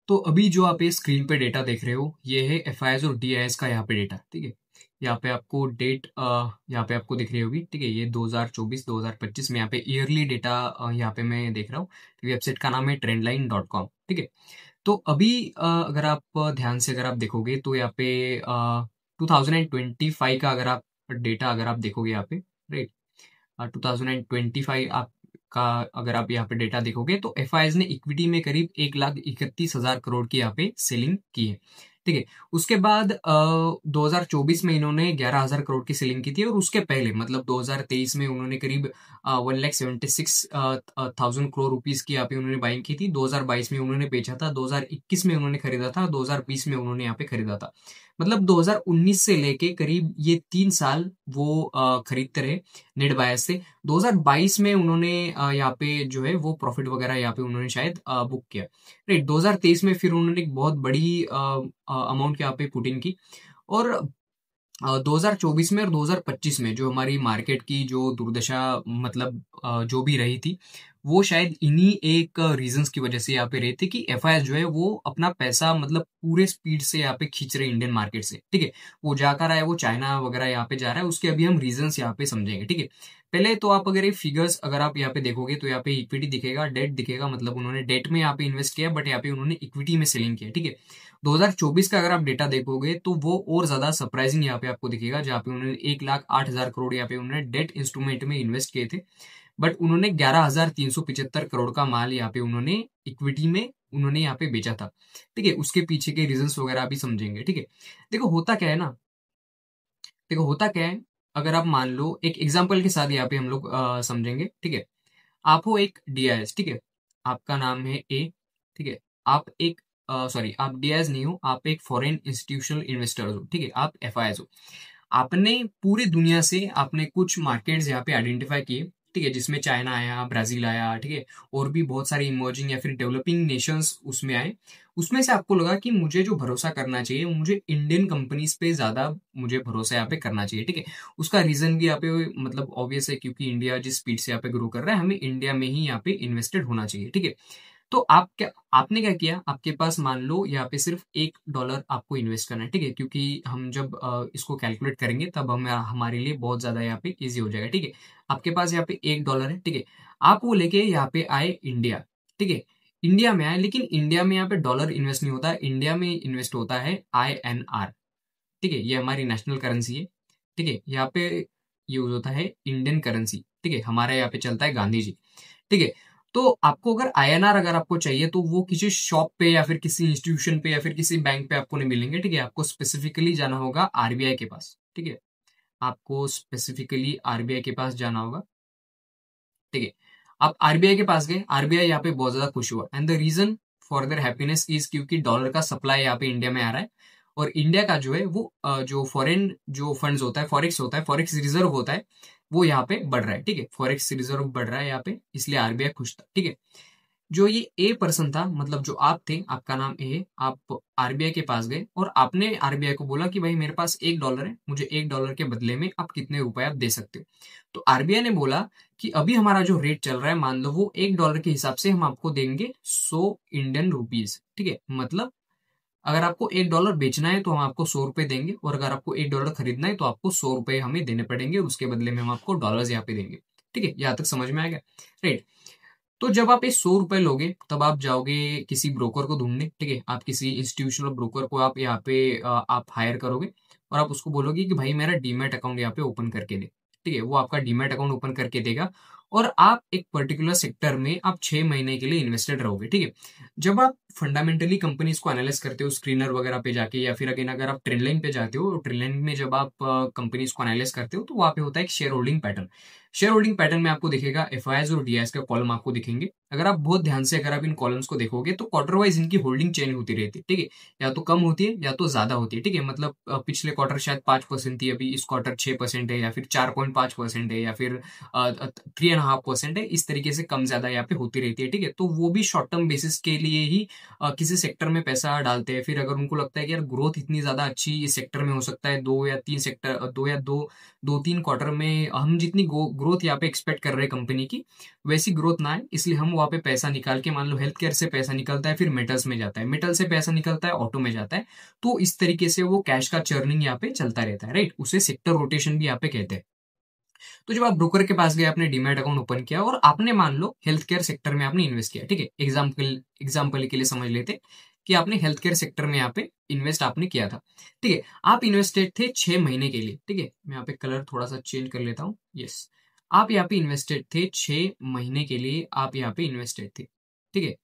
तो अभी जो आप ये स्क्रीन पे डेटा देख रहे हो, ये है एफआईआईज और डीआईएस का यहाँ पे डेटा, ठीक है। यहाँ पे आपको डेट यहाँ पे आपको दिख रही होगी, ठीक है। ये 2024 2025 में यहाँ पे ईयरली डेटा यहाँ पे मैं देख रहा हूँ। वेबसाइट का नाम है trendline.com, ठीक है। तो अभी अगर आप ध्यान से अगर आप देखोगे तो यहाँ पे 2025 का अगर आप डेटा अगर आप देखोगे यहाँ पे, राइट, 2025 आपका अगर आप यहाँ पे डेटा देखोगे तो एफआईआईज ने इक्विटी में करीब 1,31,000 करोड़ की यहाँ पे सेलिंग की है, ठीक है। उसके बाद 2024 में इन्होंने 11,000 करोड़ की सेलिंग की थी, और उसके पहले मतलब 2023 में उन्होंने करीब 1,76,000 करोड़ रुपीस की यहाँ पे उन्होंने बाइंग की थी। 2022 में उन्होंने बेचा था, 2021 में उन्होंने खरीदा था, 2020 में उन्होंने यहाँ पे खरीदा था। मतलब 2019 से लेके करीब ये 3 साल वो खरीदते रहे नेट बायर्स से। 2022 में उन्होंने यहाँ पे जो है वो प्रॉफिट वगैरह यहाँ पे उन्होंने शायद बुक किया, राइट। 2023 में फिर उन्होंने एक बहुत बड़ी अमाउंट यहाँ पे पुट इन की, और 2024 में और 2025 में जो हमारी मार्केट की जो दुर्दशा मतलब जो भी रही थी, वो शायद इन्हीं एक रीजंस की वजह से यहाँ पे रही थी कि एफआईआईएस जो है वो अपना पैसा मतलब पूरे स्पीड से यहाँ पे खींच रहे इंडियन मार्केट से, ठीक है। वो जाकर रहा है, वो चाइना वगैरह यहाँ पे जा रहा है, उसके अभी हम रीजंस यहाँ पे समझेंगे, ठीक है। पहले तो आप अगर ये फिगर्स अगर आप यहाँ पे देखोगे तो यहाँ पे इक्विटी दिखेगा, डेट दिखेगा, मतलब उन्होंने डेट में यहाँ पे इन्वेस्ट किया, बट यहाँ पे उन्होंने इक्विटी में सेलिंग किया, ठीक है। 2024 का अगर आप डेटा देखोगे तो वो और ज्यादा सरप्राइजिंग यहाँ पे आपको दिखेगा, जहाँ पे उन्होंने 1,08,000 करोड़ यहाँ पे उन्होंने डेट इंस्ट्रूमेंट में इन्वेस्ट किए थे, बट उन्होंने 11,375 करोड़ का माल यहाँ पे उन्होंने इक्विटी में उन्होंने यहाँ पे बेचा था, ठीक है। उसके पीछे के रीजंस वगैरह भी समझेंगे, ठीक है। देखो होता क्या है ना, देखो होता क्या है, अगर आप मान लो एक एग्जाम्पल के साथ यहाँ पे हम लोग समझेंगे, ठीक है। आप हो एक डीआईएस, ठीक है, आपका नाम है ए, ठीक है। आप एक सॉरी, आप डीआईएस नहीं हो, आप एक फॉरेन इंस्टीट्यूशनल इन्वेस्टर हो, ठीक है, आप एफआईआईएस हो। आपने पूरी दुनिया से आपने कुछ मार्केट्स यहाँ पे आइडेंटिफाई किए, ठीक है, जिसमें चाइना आया, ब्राजील आया, ठीक है, और भी बहुत सारे इमर्जिंग या फिर डेवलपिंग नेशंस उसमें आए। उसमें से आपको लगा कि मुझे जो भरोसा करना चाहिए, मुझे इंडियन कंपनीज पे ज्यादा मुझे भरोसा यहाँ पे करना चाहिए, ठीक है। उसका रीजन भी यहाँ पे मतलब ऑब्वियस है, क्योंकि इंडिया जिस स्पीड से यहाँ पे ग्रो कर रहा है, हमें इंडिया में ही यहाँ पे इन्वेस्टेड होना चाहिए, ठीक है। तो आपने क्या किया, आपके पास मान लो यहाँ पे सिर्फ $1 आपको इन्वेस्ट करना है, ठीक है, क्योंकि हम जब इसको कैलकुलेट करेंगे तब हम हमारे लिए बहुत ज्यादा यहाँ पे इजी हो जाएगा, ठीक है। आपके पास यहाँ पे $1 है, ठीक है। आप वो लेके यहाँ पे आए इंडिया, ठीक है, इंडिया में आए, लेकिन इंडिया में यहाँ पे डॉलर इन्वेस्ट नहीं होता है, इंडिया में इन्वेस्ट होता है INR, ठीक है। ये हमारी नेशनल करेंसी है, ठीक है। यहाँ पे यूज होता है इंडियन करेंसी, ठीक है, हमारे यहाँ पे चलता है गांधी जी, ठीक है। तो आपको अगर आईएनआर अगर आपको चाहिए तो वो किसी शॉप पे या फिर किसी इंस्टीट्यूशन पे या फिर किसी बैंक पे आपको नहीं मिलेंगे, ठीक है। आपको स्पेसिफिकली जाना होगा आरबीआई के पास, ठीक है। आपको स्पेसिफिकली आरबीआई के पास जाना होगा, ठीक है। आप आरबीआई के पास गए, आरबीआई यहाँ पे बहुत ज्यादा खुश हुआ, and the reason for their happiness is क्योंकि डॉलर का सप्लाई यहाँ पे इंडिया में आ रहा है, और इंडिया का जो है वो जो फॉरेन जो फंड्स होता है, फॉरेक्स होता है, फॉरेक्स रिजर्व होता है, वो यहाँ पे बढ़ रहा है, ठीक है। फॉरेक्स रिजर्व बढ़ रहा है यहाँ पे, इसलिए आरबीआई खुश था, ठीक है। जो ये ए पर्सन था, मतलब जो आप थे, आपका नाम ए है, आप आरबीआई के पास गए और आपने आरबीआई को बोला कि भाई मेरे पास $1 है, मुझे $1 के बदले में आप कितने रुपए आप दे सकते हो। तो आरबीआई ने बोला कि अभी हमारा जो रेट चल रहा है, मान लो वो $1 के हिसाब से हम आपको देंगे 100 इंडियन रुपीज, ठीक है। मतलब अगर आपको $1 बेचना है तो हम आपको 100 रुपए देंगे, और अगर आपको $1 खरीदना है तो आपको 100 रुपए हमें देने पड़ेंगे, उसके बदले में हम आपको डॉलर्स यहाँ पे देंगे, ठीक है। यहाँ तक समझ में आ गया, राइट। तो जब आप ये 100 रुपए लोगे तब आप जाओगे किसी ब्रोकर को ढूंढने, ठीक है। आप किसी इंस्टीट्यूशनल ब्रोकर को आप यहाँ पे आप हायर करोगे, और आप उसको बोलोगे कि भाई मेरा डीमैट अकाउंट यहाँ पे ओपन करके दे, ठीक है। वो आपका डीमैट अकाउंट ओपन करके देगा, और आप एक पर्टिकुलर सेक्टर में आप 6 महीने के लिए इन्वेस्टेड रहोगे, ठीक है। जब आप फंडामेंटली कंपनीज को एनालाइज करते हो स्क्रीनर वगैरह पे जाके, या फिर अगेन अगर आप ट्रेंडलाइन पे जाते हो, ट्रेंडलाइन में जब आप कंपनीज को एनालाइज करते हो तो वहाँ पे होता है एक share holding pattern. Share holding pattern में आपको दिखेगा एफआईआईएस और डीआईएस का कॉलम आपको दिखेंगे। अगर आप बहुत ध्यान से अगर आप इन कॉलम्स को देखोगे तो क्वार्टर वाइज इनकी होल्डिंग चेंज होती रहती है, ठीक है। या तो कम होती है या तो ज्यादा होती है, ठीक है। मतलब पिछले क्वार्टर शायद 5% थी, अभी इस क्वार्टर 6% है, या फिर 4.5% है, या फिर 3.5% है, इस तरीके से कम ज्यादा यहाँ पे होती रहती है, ठीक है। तो वो भी शॉर्ट टर्म बेसिस के लिए ही किसी सेक्टर में पैसा डालते हैं। फिर अगर उनको लगता है कि यार ग्रोथ इतनी ज्यादा अच्छी इस सेक्टर में हो सकता है, दो तीन क्वार्टर में हम जितनी ग्रोथ यहाँ पे एक्सपेक्ट कर रहे हैं कंपनी की, वैसी ग्रोथ ना है, इसलिए हम वहाँ पे पैसा निकाल के, मान लो हेल्थ केयर से पैसा निकलता है, फिर मेटल्स में जाता है, मेटल से पैसा निकलता है, ऑटो में जाता है। तो इस तरीके से वो कैश का चर्निंग यहाँ पे चलता रहता है, राइट। उसे सेक्टर रोटेशन भी यहाँ पे कहते हैं। तो जब आप ब्रोकर के पास गए, आपने डीमैट अकाउंट ओपन किया और आपने मान लो हेल्थ केयर सेक्टर में आपने इन्वेस्ट किया, ठीक है। एग्जाम्पल के लिए समझ लेते कि आपने हेल्थ केयर सेक्टर में यहाँ पे इन्वेस्ट आपने किया था, ठीक है। आप इन्वेस्टेड थे 6 महीने के लिए, ठीक है। मैं यहाँ पे कलर थोड़ा सा चेंज कर लेता हूँ, यस। आप यहाँ पे इन्वेस्टेड थे 6 महीने के लिए, आप यहाँ पे इन्वेस्टेड थे, ठीक है।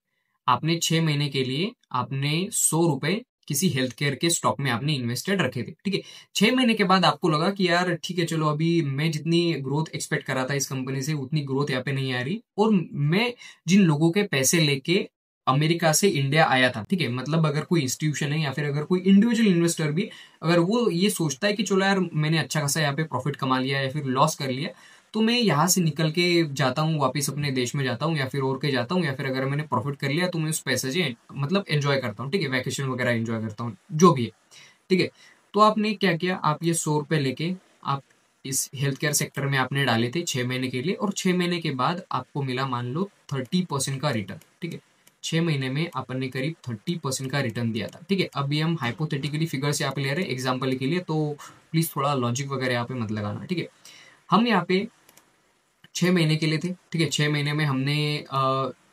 आपने 6 महीने के लिए आपने 100 रुपए किसी हेल्थ केयर के स्टॉक में आपने इन्वेस्टेड रखे थे, ठीक है। 6 महीने के बाद आपको लगा कि यार ठीक है, चलो अभी मैं जितनी ग्रोथ एक्सपेक्ट कर रहा था इस कंपनी से उतनी ग्रोथ यहाँ पे नहीं आ रही, और मैं जिन लोगों के पैसे लेके अमेरिका से इंडिया आया था, ठीक है, मतलब अगर कोई इंस्टीट्यूशन है या फिर अगर कोई इंडिविजुअल इन्वेस्टर भी, अगर वो ये सोचता है कि चलो यार मैंने अच्छा खासा यहाँ पे प्रॉफिट कमा लिया या फिर लॉस कर लिया, तो मैं यहाँ से निकल के जाता हूँ, वापस अपने देश में जाता हूँ या फिर और कहीं जाता हूँ, या फिर अगर मैंने प्रॉफिट कर लिया तो मैं उस पैसे से मतलब एंजॉय करता हूँ, ठीक है, वैकेशन वगैरह एंजॉय करता हूँ, जो भी है, ठीक है। तो आपने क्या किया, आप ये 100 रुपए लेके आप इस हेल्थ केयर सेक्टर में आपने डाले थे 6 महीने के लिए, और 6 महीने के बाद आपको मिला मान लो 30% का रिटर्न, ठीक है। 6 महीने में अपन ने करीब 30% का रिटर्न दिया था, ठीक है। अभी हम हाइपोथेटिकली फिगर्स यहाँ पे ले रहे हैं एग्जाम्पल के लिए, तो प्लीज थोड़ा लॉजिक वगैरह यहाँ पे मत लगाना, ठीक है। हम यहाँ पे 6 महीने के लिए थे, ठीक है। 6 महीने में हमने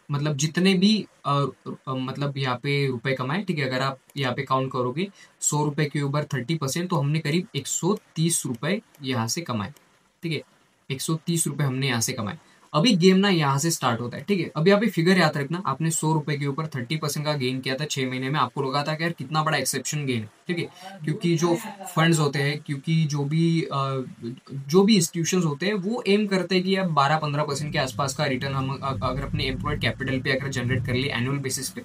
मतलब जितने भी मतलब यहाँ पे रुपए कमाए, ठीक है, अगर आप यहाँ पे काउंट करोगे 100 रुपए के ऊपर 30%, तो हमने करीब 130 रुपए यहाँ से कमाए, ठीक है। 130 रुपए हमने यहाँ से कमाए। अभी गेम ना यहाँ से स्टार्ट होता है, ठीक है। अभी यहाँ पे फिगर याद रखना, आपने 100 रुपए के ऊपर 30% का गेन किया था 6 महीने में, आपको लगा था कि यार कितना बड़ा एक्सेप्शन गेन है, ठीक है। क्योंकि जो फंड्स होते हैं, क्योंकि जो भी इंस्टीट्यूशंस होते हैं वो एम करते हैं कि यार 12-15% के आसपास का रिटर्न हम अगर अपने एम्प्लॉयड कैपिटल पे अगर जनरेट कर लिए एनुअल बेसिस पे,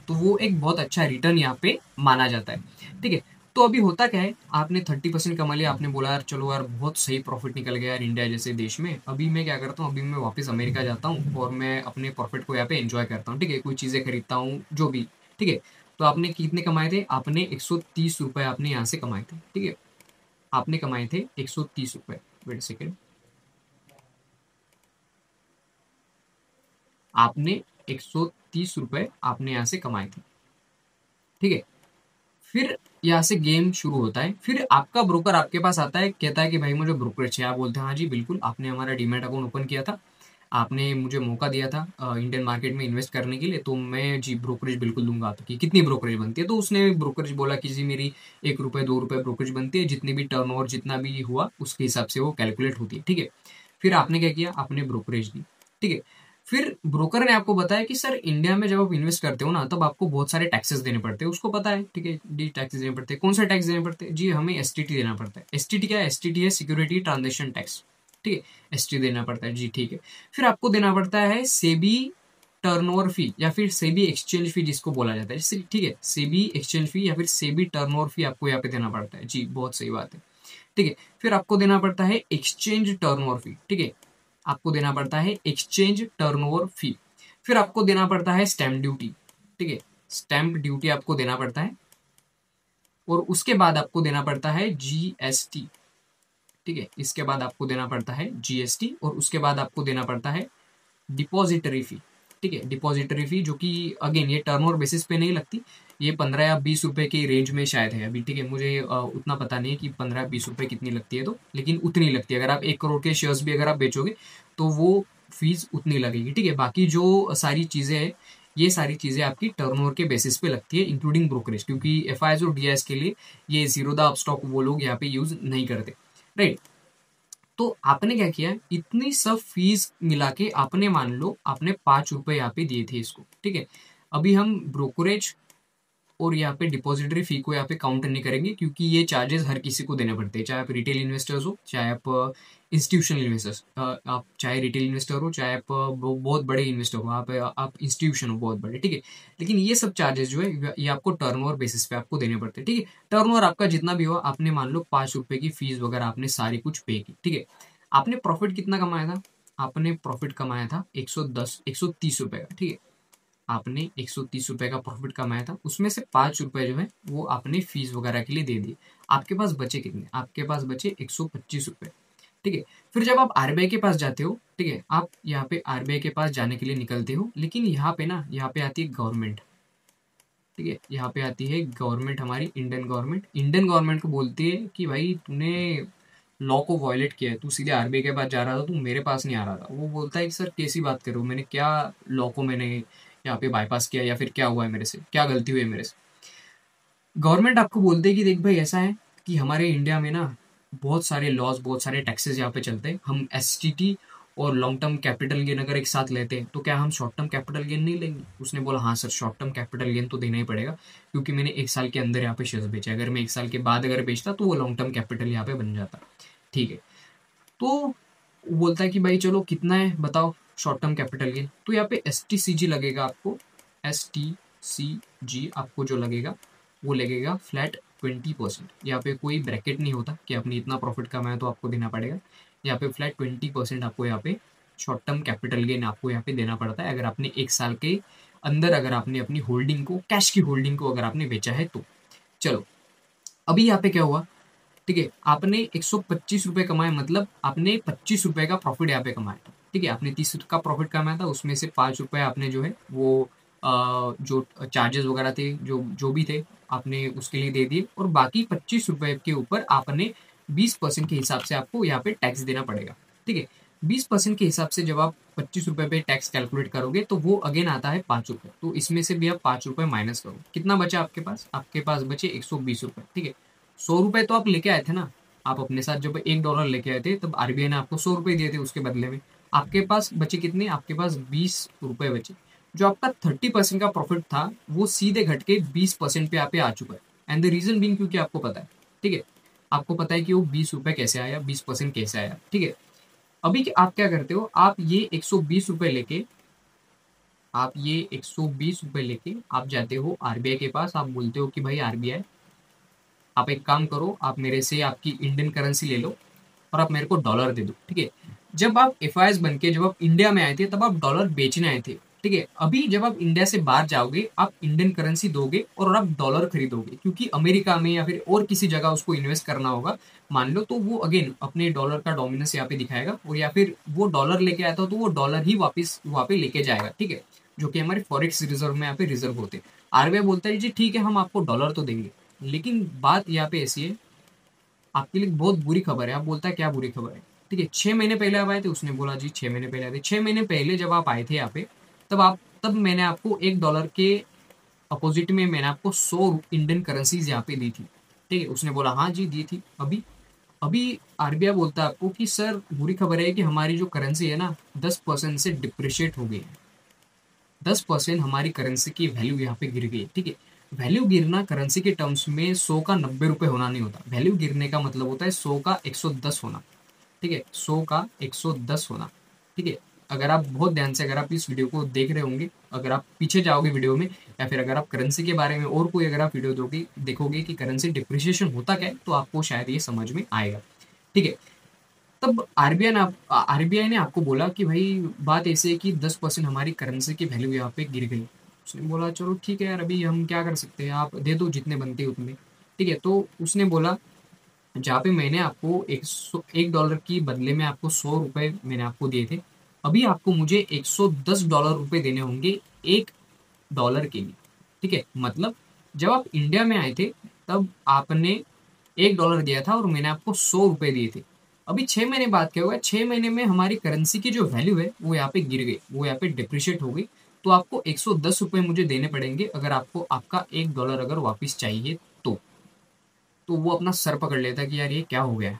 तो वो एक बहुत अच्छा रिटर्न यहाँ पे माना जाता है, ठीक है। तो अभी होता क्या है, आपने 30% कमा लिया, आपने बोला यार चलो यार बहुत सही प्रॉफिट निकल गया यार इंडिया जैसे देश में, अभी मैं क्या करता हूँ, अभी मैं वापस अमेरिका जाता हूँ और मैं अपने प्रॉफिट को यहाँ पे एंजॉय करता हूँ, ठीक है, कोई चीज़ें खरीदता हूँ जो भी, ठीक है। तो आपने कितने कमाए थे, आपने 130 रुपए आपने यहाँ से कमाए थे, ठीक है। आपने कमाए थे 130 रुपए, वेट सेकेंड, आपने 130 रुपए आपने यहाँ से कमाए थे, ठीक है। फिर यहाँ से गेम शुरू होता है, फिर आपका ब्रोकर आपके पास आता है, कहता है कि भाई मुझे ब्रोकरेज चाहिए। आप बोलते हैं हाँ जी बिल्कुल, आपने हमारा डीमैट अकाउंट ओपन किया था, आपने मुझे मौका दिया था इंडियन मार्केट में इन्वेस्ट करने के लिए, तो मैं जी ब्रोकरेज बिल्कुल दूंगा आपकी। कितनी ब्रोकरेज बनती है, तो उसने ब्रोकरेज बोला कि जी मेरी 1 रुपए 2 रुपए ब्रोकरेज बनती है, जितनी भी टर्नओवर जितना भी हुआ उसके हिसाब से वो कैलकुलेट होती है, ठीक है। फिर आपने क्या किया, आपने ब्रोकरेज दी, ठीक है। फिर ब्रोकर ने आपको बताया कि सर इंडिया में जब आप इन्वेस्ट करते हो ना, तब आपको बहुत सारे टैक्सेस देने पड़ते हैं, उसको पता है, ठीक है, डी टैक्सेस देने पड़ते हैं। कौन सा टैक्स देने पड़ते हैं, जी हमें एसटीटी देना पड़ता है। एसटीटी क्या है, एसटीटी है सिक्योरिटी ट्रांजेक्शन टैक्स, ठीक है, एसटी देना पड़ता है, जी ठीक है। फिर आपको देना पड़ता है सेबी टर्नओवर फी या फिर सेबी एक्सचेंज फी जिसको बोला जाता है, ठीक है, सेबी एक्सचेंज फी या फिर सेबी टर्नओवर फी आपको यहाँ पे देना पड़ता है, जी बहुत सही बात है, ठीक है। फिर आपको देना पड़ता है एक्सचेंज टर्नओवर फी, ठीक है, आपको देना पड़ता है एक्सचेंज टर्नओवर फी। फिर आपको देना पड़ता है स्टैम्प ड्यूटी, ठीक है, स्टैम्प ड्यूटी आपको देना पड़ता है। और उसके बाद आपको देना पड़ता है जीएसटी, ठीक है, इसके बाद आपको देना पड़ता है जीएसटी, और उसके बाद आपको देना पड़ता है डिपॉजिटरी फी, ठीक है, डिपॉजिटरी फी जो कि अगेन ये टर्नओवर बेसिस पे नहीं लगती, ये 15 या 20 रुपए की रेंज में शायद है अभी, ठीक है। मुझे उतना पता नहीं है कि 15-20 रुपए कितनी लगती है, तो लेकिन उतनी लगती है। अगर आप 1 करोड़ के शेयर्स भी अगर आप बेचोगे तो वो फीस उतनी लगेगी, ठीक है। बाकी जो सारी चीजें हैं, ये सारी चीजें आपकी टर्नओवर के बेसिस पे लगती है, इंक्लूडिंग ब्रोकरेज, क्योंकि एफआईएस और डीआईएस के लिए ये जीरो द अप स्टॉक वो लोग यहाँ पे यूज नहीं करते, राइट। तो आपने क्या किया, इतनी सब फीस मिला के आपने मान लो आपने 5 रुपए यहाँ पे दिए थे इसको, ठीक है। अभी हम ब्रोकरेज और यहाँ पे डिपॉजिटरी फी को यहाँ पे काउंट नहीं करेंगे, क्योंकि ये चार्जेस हर किसी को देने पड़ते हैं, चाहे आप रिटेल इन्वेस्टर्स हो, चाहे आप इंस्टीट्यूशनल इन्वेस्टर्स, आप चाहे रिटेल इन्वेस्टर हो, चाहे आप बहुत बड़े इन्वेस्टर हो, आप इंस्टीट्यूशन हो बहुत बड़े, ठीक है। लेकिन ये सब चार्जेस जो है ये आपको टर्नओवर बेसिस पे आपको देने पड़ते हैं, ठीक है। टर्नओवर आपका जितना भी हो, आपने मान लो 5 रुपए की फीस वगैरह आपने सारी कुछ पे की, ठीक है। आपने प्रॉफिट कितना कमाया था, आपने प्रॉफिट कमाया था 130 रुपए का, ठीक है। आपने 130 रुपए का प्रॉफिट कमाया था, उसमें से 5 रुपए जो है वो आपने फीस वगैरह के लिए दे दिए। आपके पास बचे कितने? आपके पास बचे 125 रुपए, ठीक है। फिर जब आप आरबीआई के पास जाते हो, ठीक है, आप यहाँ पे आरबीआई के पास जाने के लिए निकलते हो, लेकिन यहाँ पे ना, यहाँ पे आती है गवर्नमेंट, ठीक है, यहाँ पे आती है गवर्नमेंट, हमारी इंडियन गवर्नमेंट। इंडियन गवर्नमेंट को बोलती है कि भाई तूने लॉ को वायलेट किया है, तू सीधे आरबीआई के पास जा रहा था, तू मेरे पास नहीं आ रहा था। वो बोलता है कि सर कैसी बात कर रहे हो, मैंने क्या लॉ को मैंने यहाँ पे बाईपास किया, या फिर क्या हुआ है मेरे से, क्या गलती हुई है मेरे से। गवर्नमेंट आपको बोलते है कि देख भाई ऐसा है कि हमारे इंडिया में ना बहुत सारे लॉज, बहुत सारे टैक्सेस यहाँ पे चलते हैं। हम एसटीटी और लॉन्ग टर्म कैपिटल गेन अगर एक साथ लेते हैं तो क्या हम शॉर्ट टर्म कैपिटल गेन नहीं लेंगे? उसने बोला हाँ sir, short term capital gain तो देना ही पड़ेगा, क्योंकि मैंने एक साल के अंदर यहाँ पे शेयर बेचे। अगर मैं एक साल के बाद अगर बेचता तो वो लॉन्ग टर्म कैपिटल यहाँ पे बन जाता, ठीक है। तो वो बोलता है कि भाई चलो कितना है बताओ शॉर्ट टर्म कैपिटल गेन। तो यहाँ पे एसटीसीजी लगेगा आपको, एसटीसीजी आपको जो लगेगा वो लगेगा फ्लैट 20%। यहाँ पे कोई ब्रैकेट नहीं होता कि आपने इतना प्रॉफिट कमाया तो आपको देना पड़ेगा। यहाँ पे फ्लैट 20% आपको यहाँ पे शॉर्ट टर्म कैपिटल गेन आपको यहाँ पे देना पड़ता है, अगर आपने एक साल के अंदर अगर आपने अपनी होल्डिंग को, कैश की होल्डिंग को अगर आपने बेचा है तो। चलो अभी यहाँ पे क्या हुआ, ठीक है, आपने 125 रुपए कमाए, मतलब आपने 25 रुपए का प्रॉफिट यहाँ पे कमाया था, ठीक है। आपने 30 का प्रॉफिट कमाया था, उसमें से 5 रुपए आपने जो है वो जो चार्जेस वगैरह थे, जो जो भी थे, आपने उसके लिए दे दिए, और बाकी 25 रुपए के ऊपर आपने 20% के हिसाब से आपको यहाँ पे टैक्स देना पड़ेगा, ठीक है। 20% के हिसाब से जब आप 25 रुपए पे टैक्स कैलकुलेट करोगे तो वो अगेन आता है 5 रुपए। तो इसमें से भी आप 5 रुपए माइनस करो, कितना बचा आपके पास? आपके पास बचे 120 रुपए, ठीक है। 100 रुपए तो आप लेके आए थे ना, आप अपने साथ जब $1 लेके आए थे तब आरबीआई ने आपको 100 रुपए दिए थे उसके बदले में। आपके पास बचे कितने? आपके पास 20 रुपए बचे। जो आपका 30% का प्रॉफिट था वो सीधे घट के 20% पे आप आ चुका है। एंड द रीजन बीइंग, क्योंकि आपको पता है, ठीक है, आपको पता है कि वो 20 रुपए कैसे आया, 20% कैसे आया, ठीक है। अभी आप क्या करते हो, आप ये 120 रुपए लेके, आप ये 120 रुपए लेके आप जाते हो आरबीआई के पास, आप बोलते हो कि भाई आरबीआई, आप एक काम करो, आप मेरे से आपकी इंडियन करेंसी ले लो और आप मेरे को डॉलर दे दो, ठीक है। जब आप एफ बन के जब आप इंडिया में आए थे तब आप डॉलर बेचने आए थे, ठीक है। अभी जब आप इंडिया से बाहर जाओगे आप इंडियन करेंसी दोगे और आप डॉलर खरीदोगे, क्योंकि अमेरिका में या फिर और किसी जगह उसको इन्वेस्ट करना होगा मान लो, तो वो अगेन अपने डॉलर का डोमिनेंस यहाँ पे दिखाएगा, और या फिर वो डॉलर लेके आया था तो वो डॉलर ही वापस वहाँ पे लेके जाएगा, ठीक है, जो कि हमारे फॉरेक्स रिजर्व में यहाँ पे रिजर्व होते हैं। आरबीआई बोलता है जी ठीक है, हम आपको डॉलर तो देंगे, लेकिन बात यहाँ पे ऐसी है, आपके लिए बहुत बुरी खबर है। आप बोलता है क्या बुरी खबर है, ठीक है। 6 महीने पहले आप आए थे, उसने बोला जी 6 महीने पहले आए थे। 6 महीने पहले जब आप आए थे यहाँ पे, तब मैंने आपको $1 के अपोजिट में मैंने आपको 100 इंडियन करेंसीज यहाँ पे दी थी, ठीक है। उसने बोला हाँ जी दी थी। अभी अभी आरबीआई बोलता है आपको कि सर बुरी खबर है कि हमारी जो करेंसी है ना 10% से डिप्रिशिएट हो गई है। 10% हमारी करेंसी की वैल्यू यहाँ पे गिर गई, ठीक है। वैल्यू गिरना करेंसी के टर्म्स में 100 का 90 रुपए होना नहीं होता। वैल्यू गिरने का मतलब होता है 100 का 110 होना, ठीक है, 100 का 110 होना, ठीक है। अगर आप बहुत ध्यान से अगर आप इस वीडियो को देख रहे होंगे, अगर आप पीछे जाओगे वीडियो में, या फिर अगर आप करेंसी के बारे में और कोई अगर आप वीडियो देखोगे कि करेंसी डिप्रिशिएशन होता क्या है, तो आपको शायद ये समझ में आएगा, ठीक है। तब आरबीआई ने आपको बोला कि भाई बात ऐसी है कि 10% हमारी करेंसी की वैल्यू यहाँ पे गिर गई। उसने बोला चलो ठीक है यार, अभी हम क्या कर सकते हैं, आप दे दो जितने बनते हैं उतने, ठीक है। तो उसने बोला जहाँ पे मैंने आपको $1 की बदले में आपको 100 रुपए मैंने आपको दिए थे, अभी आपको मुझे $110 रुपए देने होंगे $1 के लिए, ठीक है। मतलब जब आप इंडिया में आए थे तब आपने $1 दिया था और मैंने आपको 100 रुपए दिए थे। अभी 6 महीने बाद क्या हुआ, 6 महीने में हमारी करेंसी की जो वैल्यू है वो यहाँ पे गिर गई, वो यहाँ पे डिप्रिशिएट हो गई। तो आपको 110 रुपए मुझे देने पड़ेंगे अगर आपको आपका $1 अगर वापस चाहिए तो वो अपना सर पकड़ लेता है कि यार ये क्या हो गया,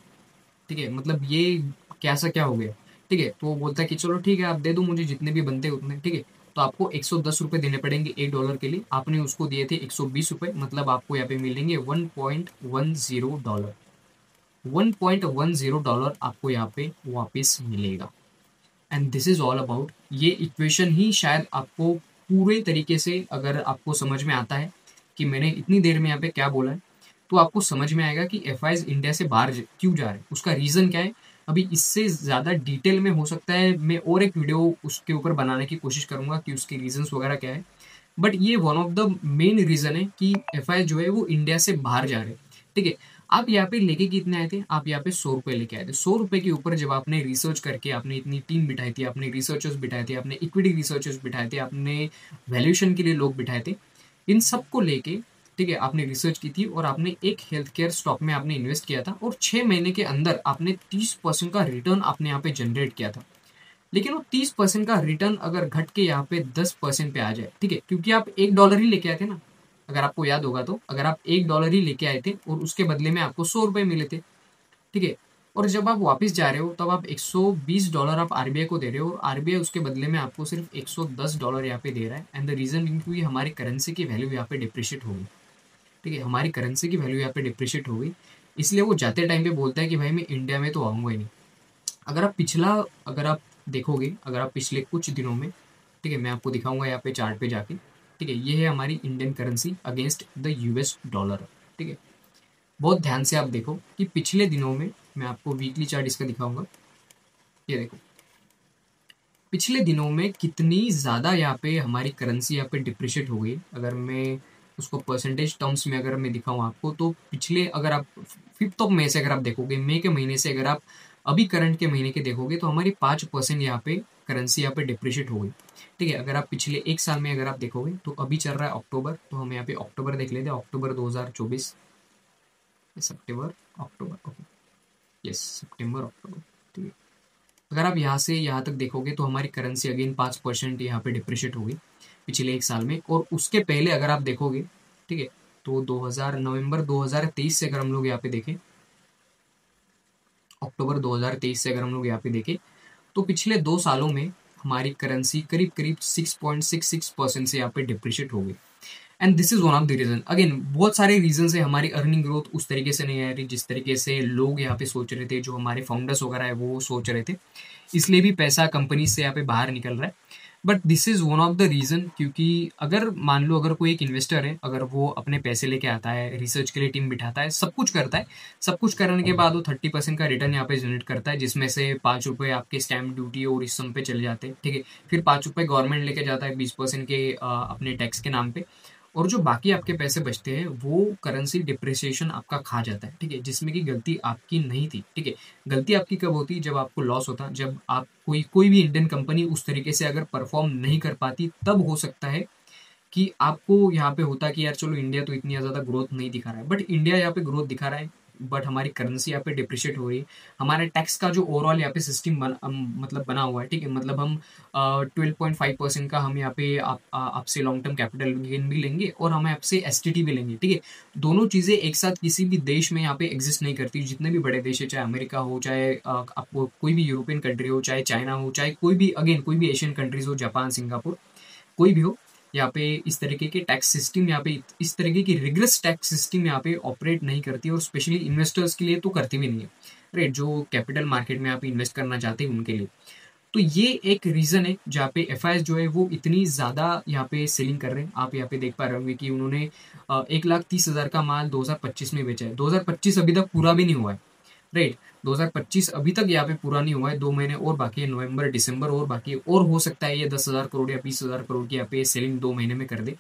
ठीक है, मतलब ये कैसा क्या हो गया, ठीक है। तो वो बोलता है कि चलो ठीक है, आप दे दो मुझे जितने भी बनते उतने, ठीक है। तो आपको 110 रुपए देने पड़ेंगे $1 के लिए। आपने उसको दिए थे 120 रुपए, मतलब आपको यहाँ पे मिलेंगे $1.10। $1.10 आपको यहाँ पे वापस मिलेगा। And this is all about, ये इक्वेशन ही शायद आपको पूरे तरीके से अगर आपको समझ में आता है कि मैंने इतनी देर में यहाँ पे क्या बोला है, तो आपको समझ में आएगा कि एफ इंडिया से बाहर क्यों जा रहे हैं। उसका रीज़न क्या है, अभी इससे ज़्यादा डिटेल में हो सकता है मैं और एक वीडियो उसके ऊपर बनाने की कोशिश करूँगा कि उसके रीजंस वगैरह क्या है। बट ये one of the main reason है कि एफआई जो है वो इंडिया से बाहर जा रहे हैं। ठीक है, आप यहाँ पे लेके कितने आए थे? आप यहाँ पे 100 रुपये लेके आए थे। 100 रुपये के ऊपर जब आपने रिसर्च करके आपने इतनी टीम बिठाई थी, आपने रिसर्चर्स बिठाए थे, आपने इक्विटी रिसर्चर्स बिठाए थे, आपने वैल्यूएशन के लिए लोग बिठाए थे, इन सबको लेके ठीक है आपने रिसर्च की थी और आपने एक हेल्थ केयर स्टॉक में आपने इन्वेस्ट किया था और 6 महीने के अंदर आपने 30% का रिटर्न आपने यहाँ पे जनरेट किया था। लेकिन वो 30% का रिटर्न अगर घट के यहाँ पे 10% पे आ जाए, ठीक है, क्योंकि आप $1 ही लेके आए थे ना, अगर आपको याद होगा तो, अगर आप $1 ही लेके आए थे और उसके बदले में आपको 100 रुपये मिले थे, ठीक है, और जब आप वापस जा रहे हो तब आप $120 आप आरबीआई को दे रहे हो और आरबीआई उसके बदले में आपको सिर्फ $110 यहाँ पे दे रहा है। एंड द रीजन क्योंकि हमारी करेंसी की वैल्यू यहाँ पे डिप्रिशिएट होगी। ठीक है, हमारी करेंसी की वैल्यू यहाँ पे डिप्रिशिएट हो गई, इसलिए वो जाते टाइम पे बोलता है कि भाई मैं इंडिया में तो आऊँगा ही नहीं। अगर आप पिछला अगर आप देखोगे, अगर आप पिछले कुछ दिनों में, ठीक है, मैं आपको दिखाऊंगा यहाँ पे चार्ट पे जाके, ठीक है, ये है हमारी Indian currency against the US dollar. ठीक है, बहुत ध्यान से आप देखो कि पिछले दिनों में, मैं आपको वीकली चार्ट इसका दिखाऊंगा, ये देखो पिछले दिनों में कितनी ज़्यादा यहाँ पे हमारी करेंसी यहाँ पे डिप्रिशिएट हो गई। अगर मैं उसको परसेंटेज टर्म्स में अगर मैं दिखाऊं आपको, तो पिछले अगर आप 5 मई से अगर आप देखोगे, मई के महीने से अगर आप अभी करंट के महीने के देखोगे, तो हमारी 5% यहाँ पे करेंसी यहाँ पे डिप्रिशिएट हो गई। ठीक है, अगर आप पिछले एक साल में अगर आप देखोगे, तो अभी चल रहा है अक्टूबर, तो हम यहाँ पे अक्टूबर देख लेते हैं, अक्टूबर 2024, सितंबर, अक्टूबर, ओके, यस, सितंबर अक्टूबर। ठीक है, अगर आप यहाँ से यहाँ तक देखोगे तो हमारी करेंसी अगेन 5% यहाँ पे डिप्रिशिएट हो गई पिछले एक साल में। और उसके पहले अगर आप देखोगे, ठीक है, तो 2000 नवंबर 2023 से अगर हम लोग यहाँ पे देखें, अक्टूबर 2023 से अगर हम लोग यहाँ पे देखें, तो पिछले 2 सालों में हमारी करेंसी करीब करीब 6.66% से यहाँ पे डिप्रिशिएट हो गई। And this is one of the reason. Again बहुत सारे रीजन है, हमारी अर्निंग ग्रोथ उस तरीके से नहीं आ रही जिस तरीके से लोग यहाँ पे सोच रहे थे, जो हमारे फाउंडर्स वगैरह है वो सोच रहे थे, इसलिए भी पैसा कंपनी से यहाँ पे बाहर निकल रहा है। But this is one of the reason, क्योंकि अगर मान लो अगर कोई एक इन्वेस्टर है, अगर वो अपने पैसे लेके आता है, रिसर्च के लिए टीम बिठाता है, सब कुछ करता है, सब कुछ करने के बाद वो 30% का रिटर्न यहाँ पे जनरेट करता है, जिसमें से 5 रुपये आपके स्टैम्प ड्यूटी और इस सब पे चले जाते हैं। ठीक है, फिर 5 रुपये गवर्नमेंट लेके जाता है 20% के अपने टैक्स के नाम पे, और जो बाकी आपके पैसे बचते हैं वो करेंसी डिप्रिसिएशन आपका खा जाता है। ठीक है, जिसमें कि गलती आपकी नहीं थी। ठीक है, गलती आपकी कब होती, जब आपको लॉस होता, जब आप कोई भी इंडियन कंपनी उस तरीके से अगर परफॉर्म नहीं कर पाती, तब हो सकता है कि आपको यहाँ पे होता कि यार चलो इंडिया तो इतनी ज़्यादा ग्रोथ नहीं दिखा रहा है, बट इंडिया यहाँ पे ग्रोथ दिखा रहा है, बट हमारी करेंसी यहाँ पे डिप्रिशिएट हो रही है। हमारे टैक्स का जो ओवरऑल यहाँ पे सिस्टम मतलब बना हुआ है, ठीक है, मतलब हम 12.5% का हम यहाँ पे आपसे लॉन्ग टर्म कैपिटल गेन भी लेंगे और हम आपसे एसटीटी भी लेंगे। ठीक है, दोनों चीज़ें एक साथ किसी भी देश में यहाँ पे एग्जिस्ट नहीं करती। जितने भी बड़े देश है, चाहे अमेरिका हो, चाहे आपको कोई भी यूरोपियन कंट्री हो, चाहे चाइना हो, चाहे कोई भी अगेन कोई भी एशियन कंट्रीज हो, जापान, सिंगापुर, कोई भी हो, यहाँ पे इस तरीके के टैक्स सिस्टम, यहाँ पे इस तरीके की रिग्रेस टैक्स सिस्टम यहाँ पे ऑपरेट नहीं करती, और स्पेशली इन्वेस्टर्स के लिए तो करती भी नहीं है, राइट, जो कैपिटल मार्केट में आप इन्वेस्ट करना चाहते हैं उनके लिए। तो ये एक रीजन है जहाँ पे एफ जो है वो इतनी ज़्यादा यहाँ पे सेलिंग कर रहे हैं। आप यहाँ पे देख पा रहे होंगे कि उन्होंने 1,30,000 का माल 2025 में बेचा है। 2025 अभी तक पूरा भी नहीं हुआ है, राइट, 2025 अभी तक यहाँ पे पूरा नहीं हुआ है, 2 महीने और बाकी है, नवंबर दिसंबर और बाकी है, और हो सकता है ये 10,000 करोड़ या 20,000 करोड़ की यहाँ पे सेलिंग 2 महीने में कर दे।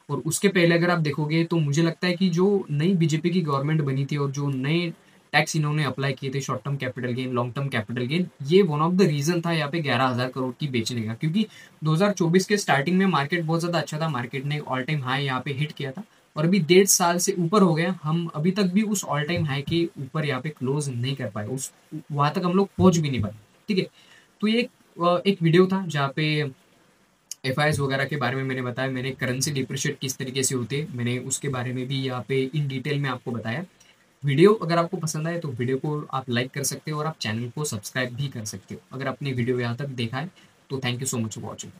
और उसके पहले अगर आप देखोगे तो मुझे लगता है कि जो नई बीजेपी की गवर्नमेंट बनी थी और जो नए टैक्स इन्होंने अप्लाई किए थे, short term capital gain, long term capital gain, ये वन ऑफ द रीजन था यहाँ पे 11,000 करोड़ की बेचने का, क्योंकि 2024 के स्टार्टिंग में मार्केट बहुत ज्यादा अच्छा था, मार्केट ने ऑल टाइम हाई यहाँ पे हिट किया था, और अभी 1.5 साल से ऊपर हो गया, हम अभी तक भी उस ऑल टाइम हाई के ऊपर यहाँ पे क्लोज नहीं कर पाए, उस वहां तक हम लोग पहुंच भी नहीं पाए। ठीक है, तो ये एक वीडियो था जहाँ पे एफ वगैरह के बारे में मैंने बताया, मैंने करेंसी डिप्रिशिएट किस तरीके से होते हैं, मैंने उसके बारे में भी यहाँ पे इन डिटेल में आपको बताया। वीडियो अगर आपको पसंद आए तो वीडियो को आप लाइक कर सकते हो और आप चैनल को सब्सक्राइब भी कर सकते हो। अगर आपने वीडियो यहाँ तक देखा है तो thank you so much for watching.